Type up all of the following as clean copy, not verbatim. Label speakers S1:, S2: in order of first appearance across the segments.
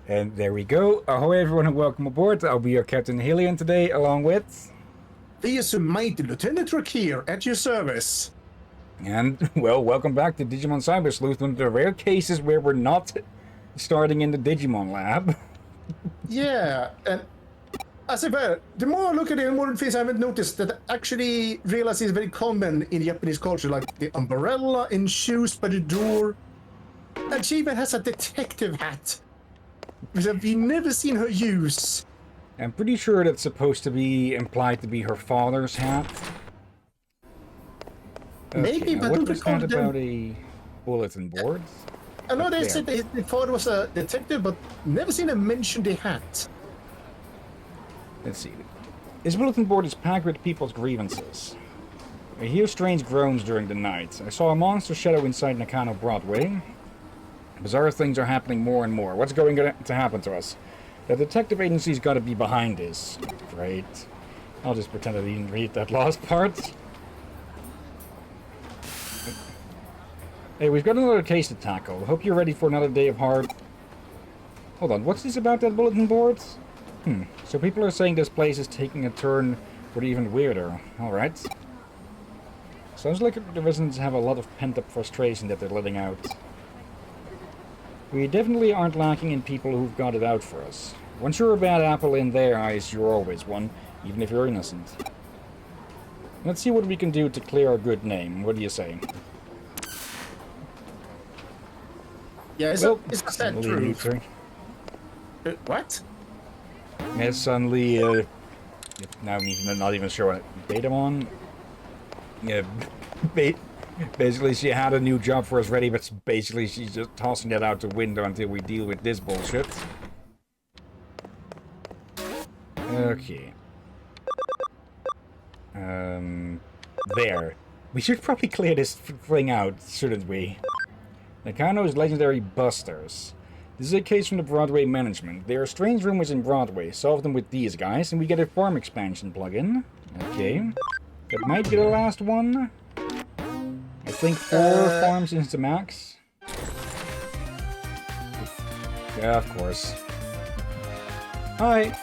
S1: And there we go. Ahoy everyone and welcome aboard. I'll be your Captain Helion today, along with...
S2: The mighty Lieutenant Rook here, at your service.
S1: And, well, welcome back to Digimon Cyber Sleuth, one of the rare cases where we're not starting in the Digimon lab.
S2: Yeah, and as if the more I look at it, the more things I haven't noticed that I actually realize is very common in Japanese culture, like the umbrella and shoes by the door. And she even has a detective hat, which I've never seen her use.
S1: I'm pretty sure that's supposed to be implied to be her father's hat. Okay,
S2: Maybe, but
S1: what
S2: don't
S1: was
S2: recall
S1: that about a bulletin board?
S2: I know they said the father was a detective, but never seen him mention the hat.
S1: Let's see. His bulletin board is packed with people's grievances. I hear strange groans during the night. I saw a monster shadow inside Nakano Broadway. Bizarre things are happening more and more. What's going to happen to us? The detective agency's got to be behind this. Great. I'll just pretend I didn't read that last part. Hey, we've got another case to tackle. Hope you're ready for another day of hard... Hold on, what's this about that bulletin board? So people are saying this place is taking a turn for the even weirder. Alright. Sounds like the residents have a lot of pent-up frustration that they're letting out. We definitely aren't lacking in people who've got it out for us. Once you're a bad apple in their eyes, you're always one, even if you're innocent. Let's see what we can do to clear our good name. What do you say?
S2: Yeah, is that true? What?
S1: Yes, suddenly, now I'm not even sure what Betamon. Yeah, basically she had a new job for us ready, but basically she's just tossing that out the window until we deal with this bullshit. Okay. There. We should probably clear this thing out, shouldn't we? Nakano's legendary busters. This is a case from the Broadway management. There are strange rumors in Broadway. Solve them with these guys, and we get a farm expansion plugin. Okay. That might be the last one. I think 4 farms into max. Yeah, of course. Hi.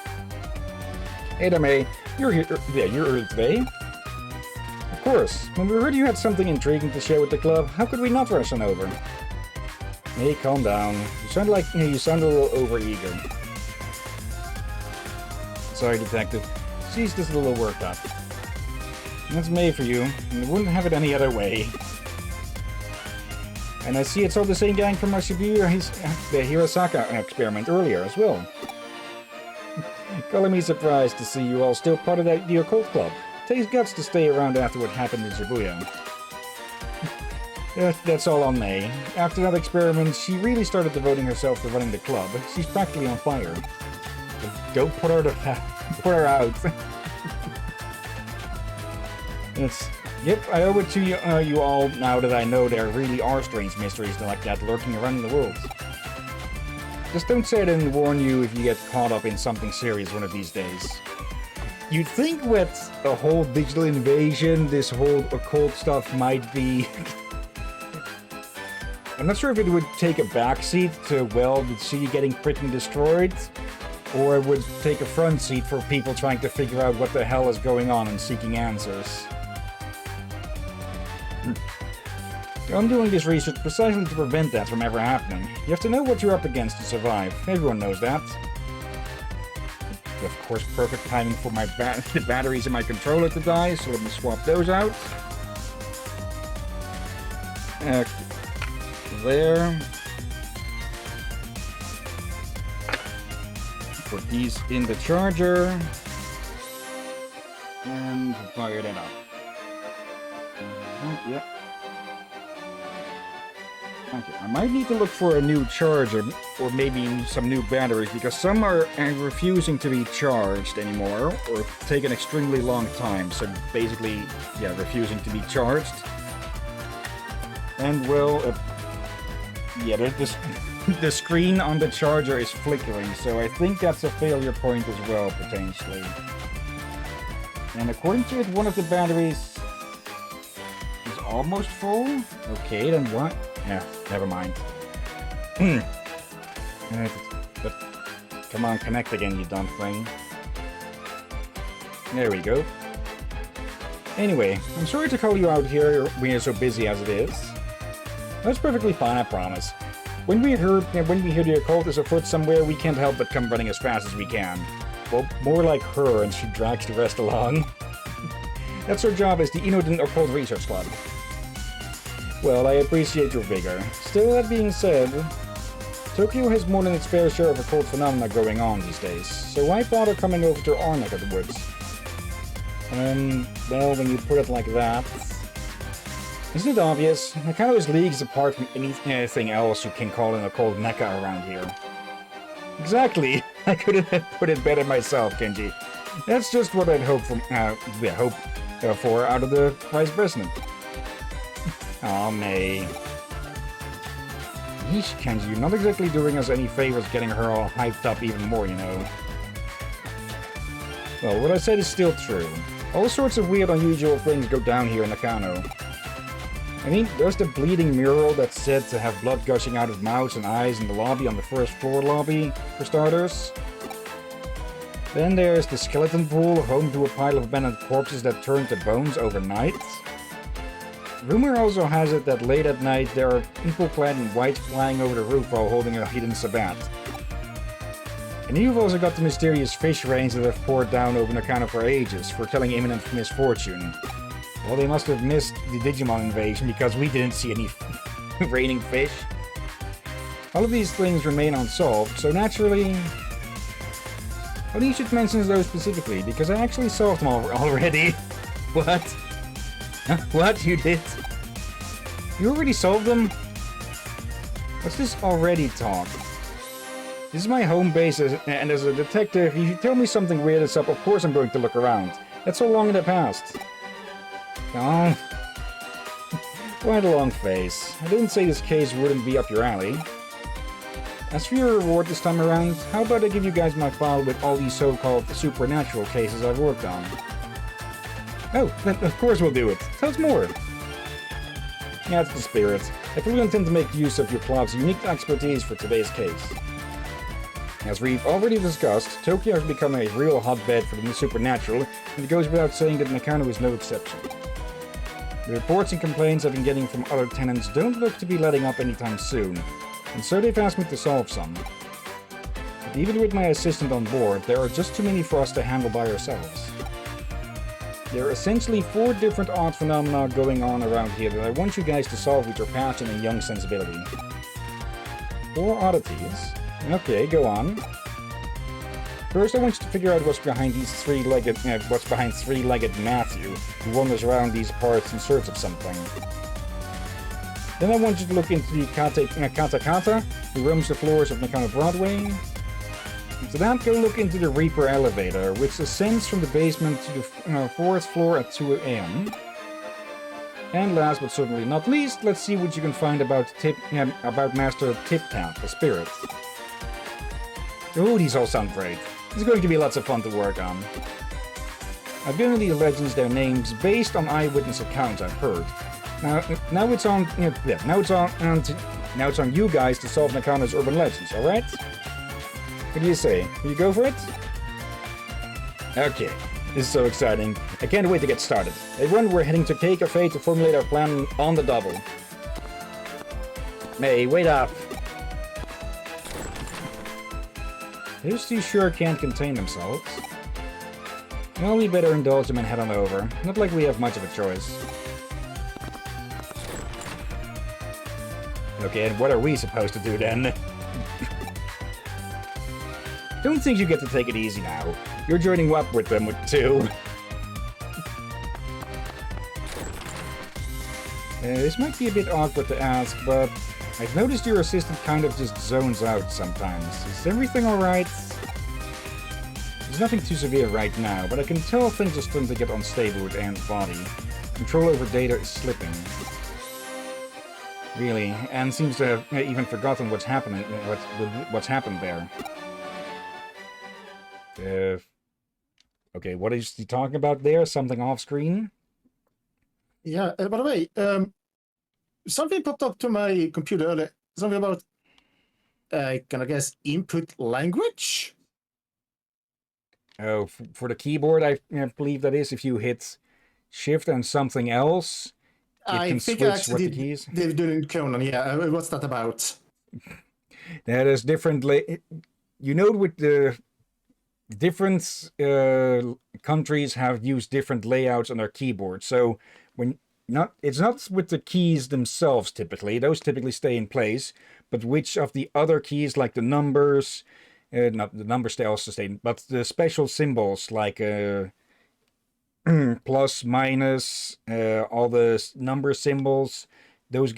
S1: Hey there, May. You're here. Yeah, you're early today. Of course. When we heard you had something intriguing to share with the club, how could we not rush on over? Hey, calm down. You sound like you sound a little overeager. Sorry, detective. She's just a little worked up. That's May for you, and I wouldn't have it any other way. And I see it's all the same gang from our Shibuya, the Hirosaka experiment earlier as well. Calling me surprised to see you all still part of the occult club. Takes guts to stay around after what happened in Shibuya. That's all on May. After that experiment, she really started devoting herself to running the club. She's practically on fire. Go put her out. Yep, I owe it to you all now that I know there really are strange mysteries like that lurking around in the world. Just don't say I didn't warn you if you get caught up in something serious one of these days. You'd think with the whole digital invasion, this whole occult stuff might be... I'm not sure if it would take a backseat to, well, the city getting pretty destroyed, or it would take a front seat for people trying to figure out what the hell is going on and seeking answers. I'm doing this research precisely to prevent that from ever happening. You have to know what you're up against to survive. Everyone knows that. Of course, perfect timing for my the batteries in my controller to die, so let me swap those out. There. Put these in the charger. And fire that up. Yep. Okay, I might need to look for a new charger, or maybe some new batteries, because some are refusing to be charged anymore, or take an extremely long time, so basically, yeah, refusing to be charged. And, well, yeah, the screen on the charger is flickering, so I think that's a failure point as well, potentially. And according to it, one of the batteries is almost full. Okay, then what? Yeah, never mind. But come on, connect again, you dumb thing. There we go. Anyway, I'm sorry to call you out here when you're so busy as it is. That's perfectly fine, I promise. When we hear the occult is afoot somewhere, we can't help but come running as fast as we can. Well, more like her, and she drags the rest along. That's her job as the Inodin Occult Research Club. Well, I appreciate your vigor. Still, that being said, Tokyo has more than its fair share of occult phenomena going on these days, so why bother coming over to our neck of the woods? Well, when you put it like that... Isn't it obvious? Nakano's league is apart from anything else you can call an occult mecca around here. Exactly! I couldn't have put it better myself, Kenji. That's just what I'd hope for out of the Vice President. Aw, May. Yeesh, Kenji, you're not exactly doing us any favors getting her all hyped up even more, you know. Well, what I said is still true. All sorts of weird, unusual things go down here in Nakano. I mean, there's the bleeding mural that's said to have blood gushing out of mouths and eyes in the lobby on the first floor lobby, for starters. Then there's the skeleton pool, home to a pile of abandoned corpses that turn to bones overnight. Rumor also has it that late at night there are people clad in white flying over the roof while holding a hidden sabbat. And you've also got the mysterious fish rains that have poured down over Nakano for ages, foretelling imminent misfortune. Well, they must have missed the Digimon invasion because we didn't see any raining fish. All of these things remain unsolved, so naturally... Well, you should mention those specifically, because I actually solved them already. What? Huh? What? You did? You already solved them? What's this already talk? This is my home base, and as a detective, if you tell me something weird is up, of course I'm going to look around. That's so long in the past. Oh. Quite a long face. I didn't say this case wouldn't be up your alley. As for your reward this time around, how about I give you guys my file with all these so-called supernatural cases I've worked on? Oh, then of course we'll do it. Tell us more. That's the spirit. I fully intend to make use of your club's unique expertise for today's case. As we've already discussed, Tokyo has become a real hotbed for the supernatural, and it goes without saying that Nakano is no exception. The reports and complaints I've been getting from other tenants don't look to be letting up anytime soon, and so they've asked me to solve some. But even with my assistant on board, there are just too many for us to handle by ourselves. There are essentially 4 different odd phenomena going on around here that I want you guys to solve with your passion and young sensibility. 4 oddities? Okay, go on. First, I want you to figure out what's behind three-legged Matthew, who wanders around these parts in search of something. Then I want you to look into the Kata, who roams the floors of Nakano Broadway. After that, go look into the Reaper elevator, which ascends from the basement to the 4th floor at 2 a.m. And last but certainly not least, let's see what you can find about Master Tip-Tap, the spirit. Oh, these all sound great. It's going to be lots of fun to work on. I've given these legends their names based on eyewitness accounts I've heard. Now it's on you guys to solve Nakano's urban legends, all right? What do you say? Will you go for it? Okay, this is so exciting. I can't wait to get started. Everyone, we're heading to K Cafe to formulate our plan on the double. May, wait up. Those two sure can't contain themselves. Well, we better indulge them and head on over. Not like we have much of a choice. Okay, and what are we supposed to do then? Don't think you get to take it easy now. You're joining up with them, too. This might be a bit awkward to ask, but I've noticed your assistant kind of just zones out sometimes. Is everything alright? There's nothing too severe right now, but I can tell things are starting to get unstable with Anne's body. Control over data is slipping. Really, Anne seems to have even forgotten what's happened there. Okay, what is he talking about there? Something off screen?
S2: Yeah, by the way, something popped up to my computer earlier. Something about, can I guess, input language?
S1: Oh, for the keyboard, I believe that is if you hit shift and something else, it
S2: I
S1: can
S2: think I
S1: switch what
S2: actually
S1: the keys.
S2: did it in Conan. Yeah, what's that about?
S1: Yeah, there's different. You know, with the different countries have used different layouts on their keyboard. So when not, it's not with the keys themselves typically. Those typically stay in place, but which of the other keys, like the numbers, not the numbers, they also stay, but the special symbols like plus, minus, all the number symbols, those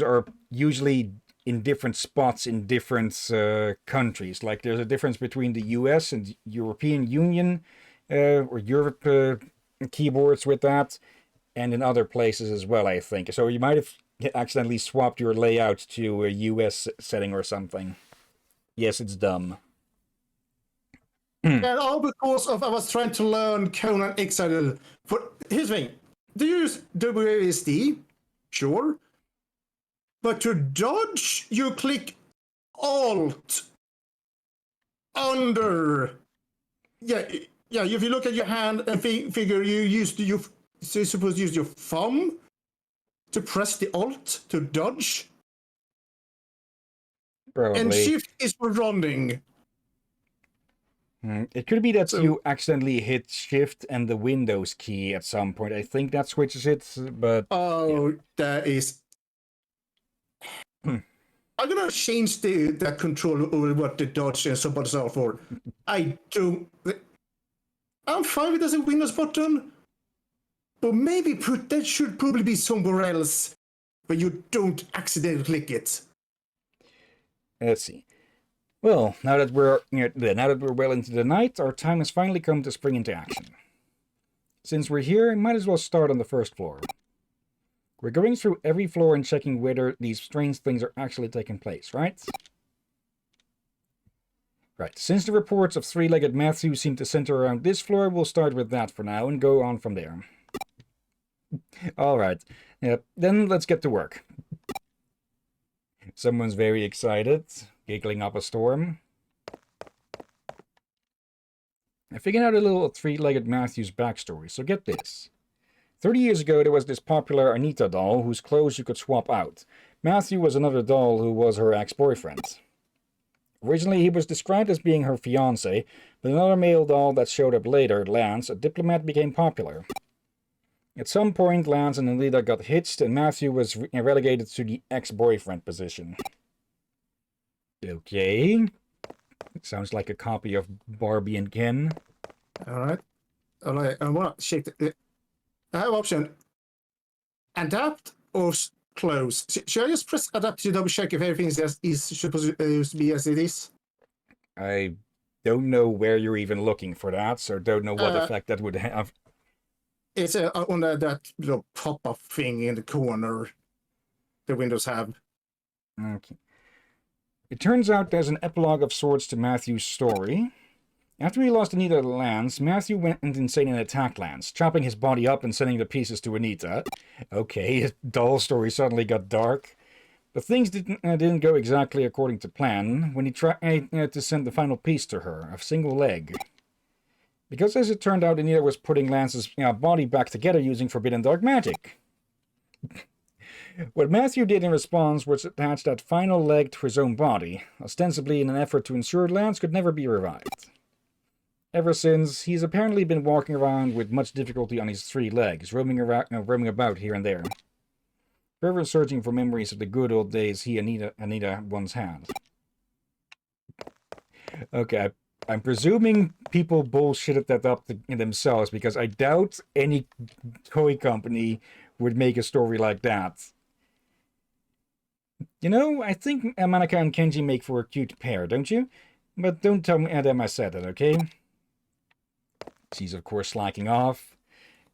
S1: are usually in different spots in different countries. Like there's a difference between the US and European Union or Europe keyboards with that, and in other places as well, I think. So you might have accidentally swapped your layout to a US setting or something. Yes, it's dumb.
S2: And all because of I was trying to learn Conan Exile. Here's the thing: do you use WASD? Sure, but to dodge, you click Alt under. Yeah, yeah. If you look at your hand and figure, so you're supposed to use your thumb to press the Alt to dodge, and
S1: Probably.
S2: Shift is for running.
S1: It could be that
S2: So,
S1: you accidentally hit Shift and the Windows key at some point. I think that switches it, but yeah.
S2: oh, that is. I'm gonna change that control over what the dodge and so buttons are for. I don't. I'm fine with this a Windows button, but maybe that should probably be somewhere else where you don't accidentally click it.
S1: Let's see. Well, now that we're well into the night, our time has finally come to spring into action. Since we're here, might as well start on the first floor. We're going through every floor and checking whether these strange things are actually taking place, right? Right, since the reports of three-legged Matthew seem to center around this floor, we'll start with that for now and go on from there. Alright, then let's get to work. Someone's very excited, giggling up a storm. I figured out a little three-legged Matthew's backstory, so get this. 30 years ago, there was this popular Anita doll whose clothes you could swap out. Matthew was another doll who was her ex-boyfriend. Originally, he was described as being her fiancé, but another male doll that showed up later, Lance, a diplomat, became popular. At some point, Lance and Anita got hitched, and Matthew was relegated to the ex-boyfriend position. Okay. Sounds like a copy of Barbie and Ken.
S2: Alright. Alright, I wanna check I have option. Adapt or close. Should I just press adapt to double check if everything is supposed to be as it is?
S1: I don't know where you're even looking for that, so don't know what effect that would have.
S2: It's on that little pop-up thing in the corner the windows have.
S1: Okay. It turns out there's an epilogue of sorts to Matthew's story. After he lost Anita to Lance, Matthew went insane and attacked Lance, chopping his body up and sending the pieces to Anita. Okay, his doll story suddenly got dark. But things didn't go exactly according to plan when he tried to send the final piece to her, a single leg. Because as it turned out, Anita was putting Lance's body back together using forbidden dark magic. What Matthew did in response was attach that final leg to his own body, ostensibly in an effort to ensure Lance could never be revived. Ever since, he's apparently been walking around with much difficulty on his three legs, roaming about here and there, forever searching for memories of the good old days he and Anita once had. Okay, I'm presuming people bullshitted that up themselves, because I doubt any toy company would make a story like that. You know, I think Manaka and Kenji make for a cute pair, don't you? But don't tell them I said that, okay? She's, of course, slacking off.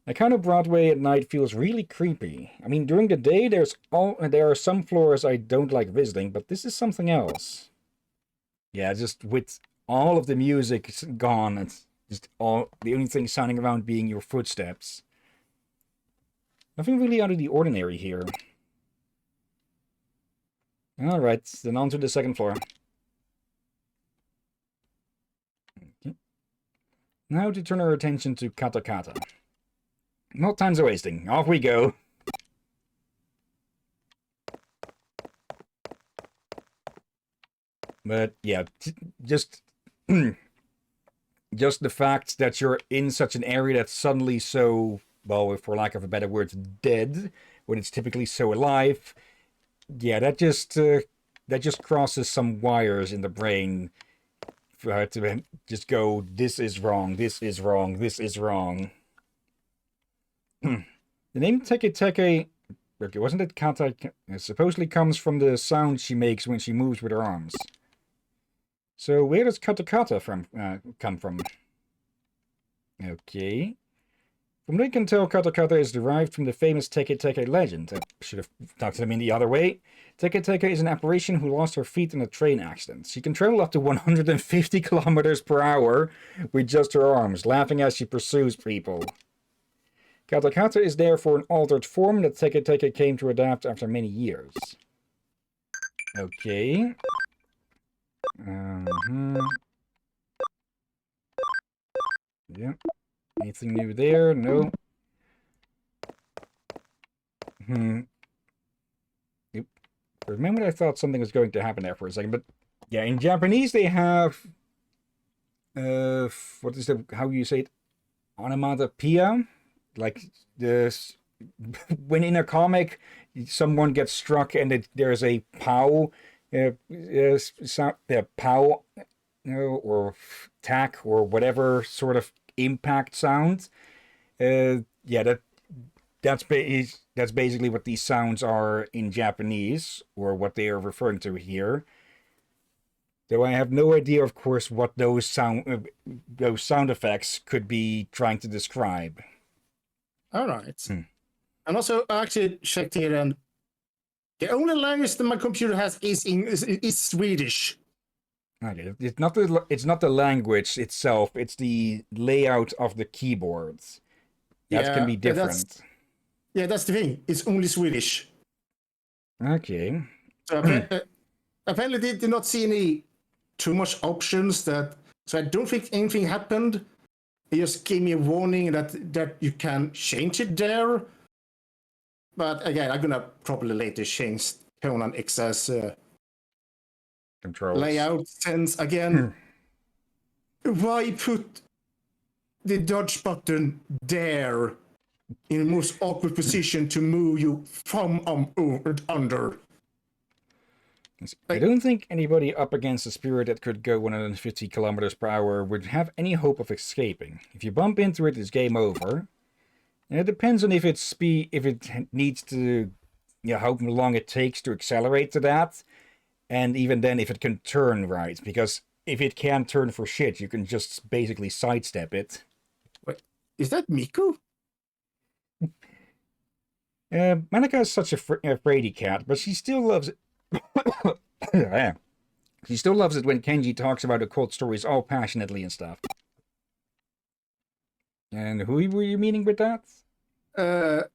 S1: Nakano Broadway at night feels really creepy. I mean, during the day, there are some floors I don't like visiting, but this is something else. Yeah, just with all of the music gone, Just the only thing sounding around being your footsteps. Nothing really out of the ordinary here. Alright, then on to the second floor. Okay. Now to turn our attention to Kata Kata. No time's wasting. Off we go. But yeah, just just the fact that you're in such an area that's suddenly so, well, for lack of a better word, dead, when it's typically so alive, yeah, that just crosses some wires in the brain for her to just go, this is wrong, this is wrong, this is wrong. The name Teke Teke, okay, wasn't it Kata? It supposedly comes from the sound she makes when she moves with her arms. So where does Kata Kata come from? Okay. From what I can tell, Kata Kata is derived from the famous Teke Teke legend. I should have talked to them in the other way. Teke Teke is an apparition who lost her feet in a train accident. She can travel up to 150 kilometers per hour with just her arms, laughing as she pursues people. Kata Kata is therefore an altered form that Teke Teke came to adapt after many years. Okay. Yeah. Anything new there? No. Yep. For a moment I thought something was going to happen there for a second, but yeah, in Japanese they have what is how you say it? Onomatopoeia? Like this when in a comic someone gets struck and there's a pow pow, or tack or whatever sort of impact sound. Yeah, that's basically what these sounds are in Japanese, or what they are referring to here. Though I have no idea, of course, what those sound effects could be trying to describe.
S2: All right. And also, I actually checked here, and the only language that my computer has is Swedish.
S1: Okay, it's not the language itself; it's the layout of the keyboards. That can be different.
S2: That's the thing. It's only Swedish.
S1: Okay.
S2: So apparently they did not see any too much options so I don't think anything happened. He just gave me a warning that you can change it there. But again, I'm gonna probably later change Conan XS
S1: Controls
S2: layout sense again. Why put the dodge button there in the most awkward position to move you from under?
S1: I don't think anybody up against a spirit that could go 150 kilometers per hour would have any hope of escaping. If you bump into it, it's game over. And it depends on if it needs to, how long it takes to accelerate to that, and even then if it can turn right. Because if it can turn for shit, you can just basically sidestep it.
S2: Wait, is that Miku?
S1: Manika is such a fraidy cat, but she still loves it. She still loves it when Kenji talks about occult stories all passionately and stuff. And who were you meaning with that?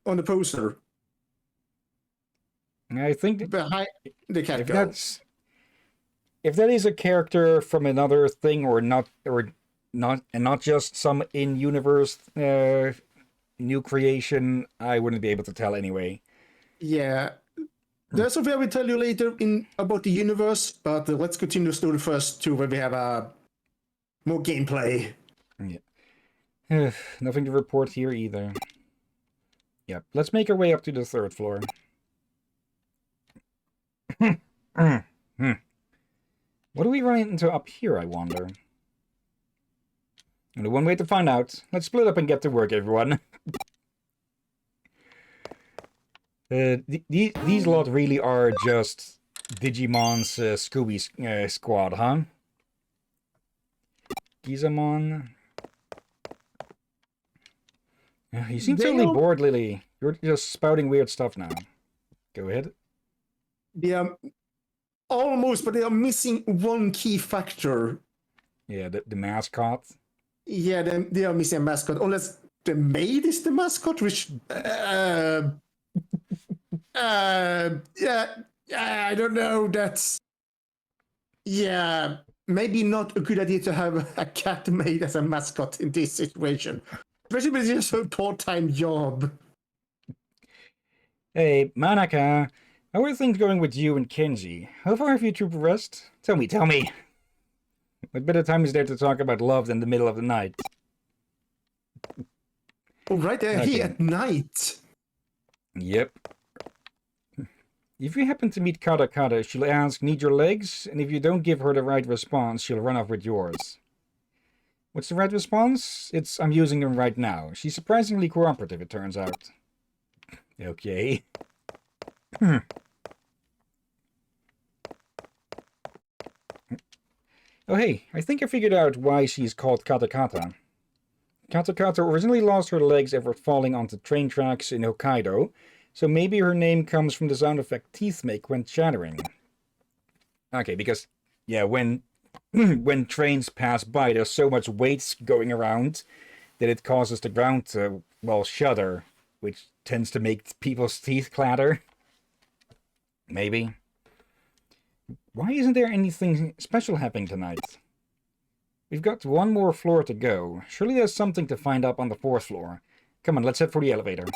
S2: On the poster.
S1: I think
S2: behind the cat girl.
S1: If that is a character from another thing and not just some in-universe new creation, I wouldn't be able to tell anyway.
S2: Yeah. There's something I will tell you later about the universe, but let's continue the story first where we have more gameplay.
S1: Yeah. Nothing to report here either. Yep, let's make our way up to the third floor. What are we running into up here, I wonder? Only one way to find out. Let's split up and get to work, everyone. These lot really are just Digimon's Scooby squad, huh? Gizamon. You seem totally bored, Lily. You're just spouting weird stuff now. Go ahead.
S2: Yeah, almost, but they are missing one key factor.
S1: Yeah, the mascot.
S2: Yeah, they are missing a mascot. Unless the maid is the mascot, which... yeah, I don't know. That's... Yeah, maybe not a good idea to have a cat maid as a mascot in this situation. Especially when it's just a part-time job.
S1: Hey, Manaka, how are things going with you and Kenji? How far have you two progressed? Tell me. What better time is there to talk about love than the middle of the night?
S2: Oh, right there,
S1: Okay.
S2: here at night.
S1: Yep. If you happen to meet Kata Kata, she'll ask, need your legs? And if you don't give her the right response, she'll run off with yours. What's the right response? It's, I'm using them right now. She's surprisingly cooperative, it turns out. Okay. Oh hey, I think I figured out why she's called Kata Kata. Kata Kata originally lost her legs after falling onto train tracks in Hokkaido, so maybe her name comes from the sound effect teeth make when chattering. Okay, because, yeah, when when trains pass by, there's so much weight going around that it causes the ground to, well, shudder, which tends to make people's teeth clatter. Maybe. Why isn't there anything special happening tonight? We've got one more floor to go. Surely there's something to find up on the 4th floor. Come on, let's head for the elevator.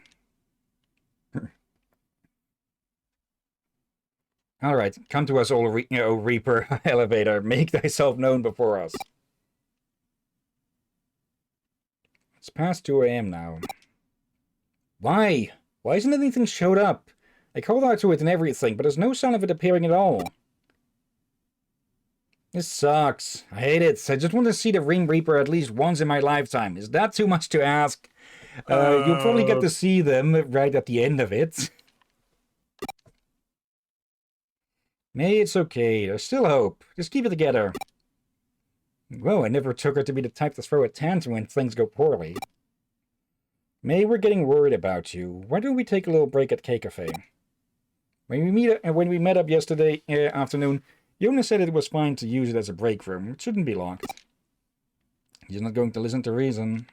S1: Alright, come to us, old Reaper elevator. Make thyself known before us. It's past 2 a.m. now. Why? Why isn't anything showed up? I called out to it and everything, but there's no sign of it appearing at all. This sucks. I hate it. I just want to see the Ring Reaper at least once in my lifetime. Is that too much to ask? You'll probably get to see them right at the end of it. May, it's okay. There's still hope. Just keep it together. Whoa, I never took her to be the type to throw a tantrum when things go poorly. May, we're getting worried about you. Why don't we take a little break at K-Cafe? When we met up yesterday afternoon, Jonas said it was fine to use it as a break room. It shouldn't be locked. He's not going to listen to reason.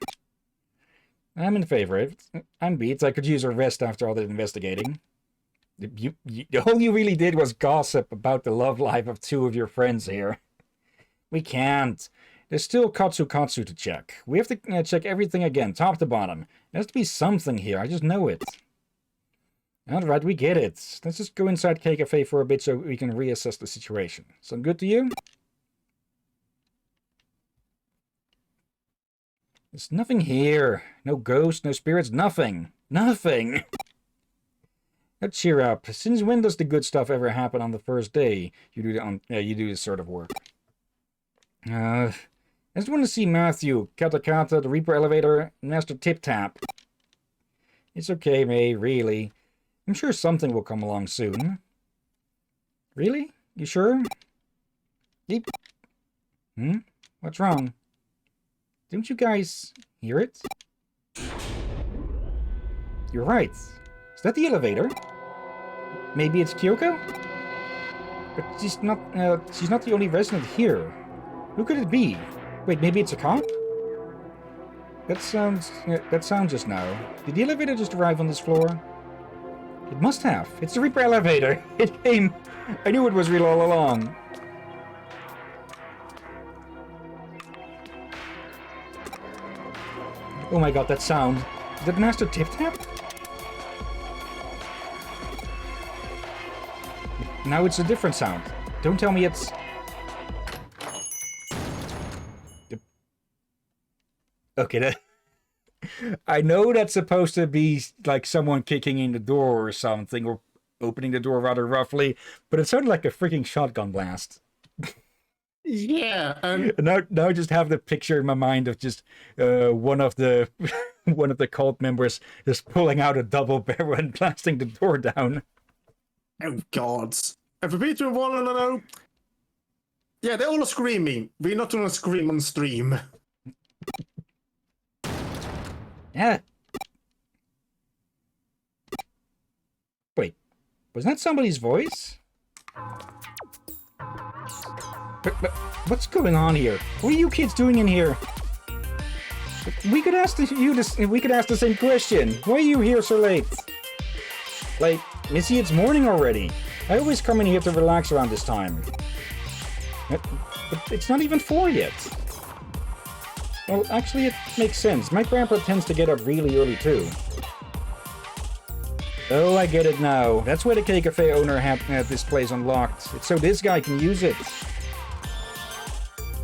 S1: I'm in favor of it. I'm beat. I could use a rest after all that investigating. All you really did was gossip about the love life of 2 of your friends here. We can't. There's still Katsu to check. We have to check everything again, top to bottom. There has to be something here. I just know it. Alright, we get it. Let's just go inside K-Cafe for a bit so we can reassess the situation. Sound good to you? There's nothing here. No ghosts, no spirits, nothing. Nothing! Now cheer up. Since when does the good stuff ever happen on the first day you do this sort of work? I just want to see Matthew, Kata Kata, the Reaper Elevator, and Master Tip Tap. It's okay, May, really. I'm sure something will come along soon. Really? You sure? Deep. What's wrong? Didn't you guys hear it? You're right. Is that the elevator? Maybe it's Kyoko? But she's not the only resident here. Who could it be? Wait, maybe it's a cop? That sounds just now. Did the elevator just arrive on this floor? It must have. It's the Reaper elevator. It came. I knew it was real all along. Oh my god, that sound. Is that Master Tip Tap? Now it's a different sound. Don't tell me it's... Okay, that... I know that's supposed to be like someone kicking in the door or something, or opening the door rather roughly, but it sounded like a freaking shotgun blast.
S2: Yeah.
S1: Now I just have the picture in my mind of just one of the cult members just pulling out a double barrel and blasting the door down.
S2: Oh God! And for people who want to know, yeah, they're all screaming. We're not gonna scream on stream.
S1: Yeah. Wait, was that somebody's voice? But what's going on here? What are you kids doing in here? We could ask we could ask the same question. Why are you here so late? Like, Missy, it's morning already. I always come in here to relax around this time. But it's not even 4 yet. Well, actually, it makes sense. My grandpa tends to get up really early, too. Oh, I get it now. That's why the K-Cafe owner had this place unlocked. It's so this guy can use it.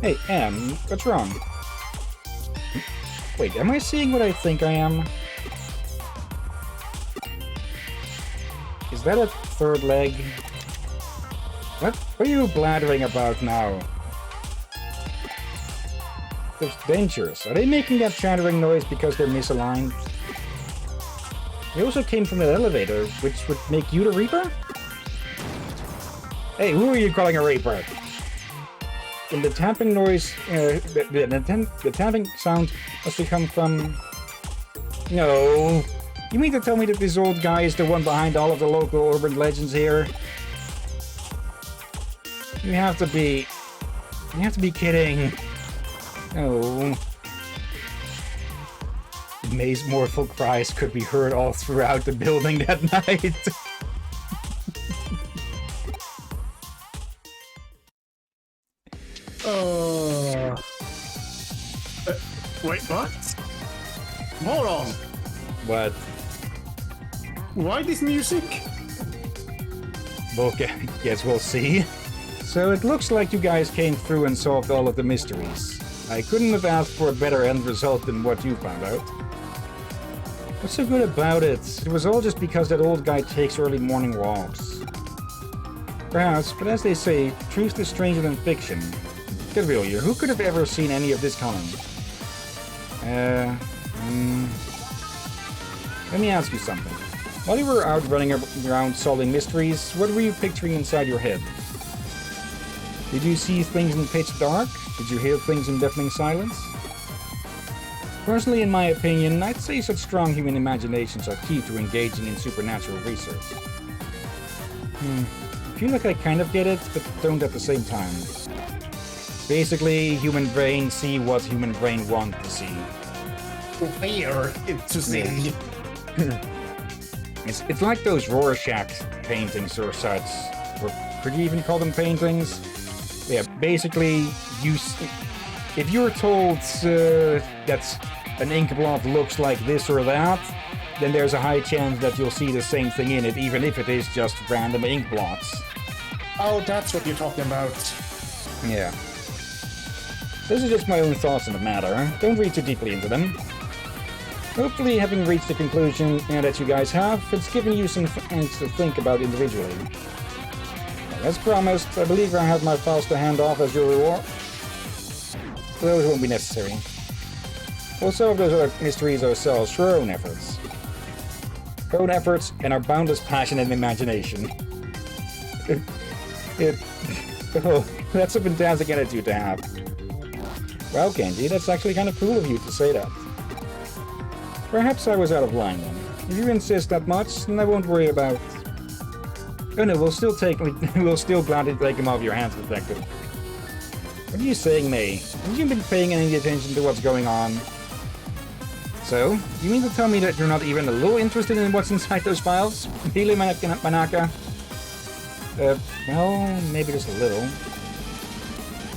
S1: Hey, Em, what's wrong? Wait, am I seeing what I think I am? Is that a third leg? What are you blathering about now? Those dentures. Are they making that chattering noise because they're misaligned? They also came from that elevator, which would make you the Reaper? Hey, who are you calling a Reaper? And the tapping noise, the tapping sound must have come from... No. You mean to tell me that this old guy is the one behind all of the local urban legends here? You have to be kidding. Oh. May's mournful cries could be heard all throughout the building that night.
S2: Wait, what? Hold on.
S1: What?
S2: Why this music?
S1: Well, guess we'll see. So it looks like you guys came through and solved all of the mysteries. I couldn't have asked for a better end result than what you found out. What's so good about it? It was all just because that old guy takes early morning walks. Perhaps, but as they say, truth is stranger than fiction. Get real here, who could have ever seen any of this coming? Let me ask you something. While you were out running around solving mysteries, what were you picturing inside your head? Did you see things in pitch dark? Did you hear things in deafening silence? Personally, in my opinion, I'd say such strong human imaginations are key to engaging in supernatural research. I feel like I kind of get it, but don't at the same time. Basically, human brain see what human brain want to see.
S2: Weird to see.
S1: It's like those Rorschach paintings or such. Or could you even call them paintings? Yeah, basically, if you're told that an ink blot looks like this or that, then there's a high chance that you'll see the same thing in it, even if it is just random ink blots.
S2: Oh, that's what you're talking about.
S1: Yeah. Those are just my own thoughts on the matter. Don't read too deeply into them. Hopefully, having reached the conclusion that you guys have, it's given you some things to think about individually. As promised, I believe I have my files to hand off as your reward. Those won't be necessary. We'll solve those other mysteries ourselves through our own efforts. Our own efforts and our boundless passion and imagination. Oh, that's a fantastic attitude to have. Well, Kenji, that's actually kind of cool of you to say that. Perhaps I was out of line then. If you insist that much, then I won't worry about... Oh no, we'll still gladly take him off your hands, Detective. What are you saying, May? Have you been paying any attention to what's going on? So, you mean to tell me that you're not even a little interested in what's inside those files? Really, Manaka? Well, maybe just a little.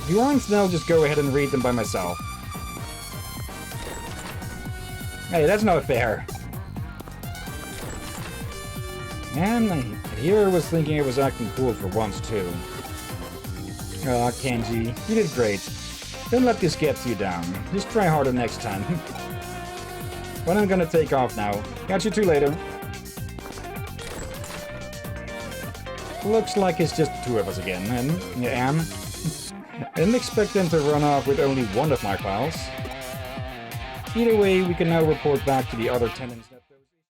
S1: If you aren't, then I'll just go ahead and read them by myself. Hey, that's not fair. Man, here I was thinking I was acting cool for once, too. Aw, Kenji, you did great. Don't let this get you down. Just try harder next time. But I'm gonna take off now. Catch you two later. Looks like it's just the two of us again, and Am. I didn't expect them to run off with only one of my files. Either way, we can now report back to the other tenants that...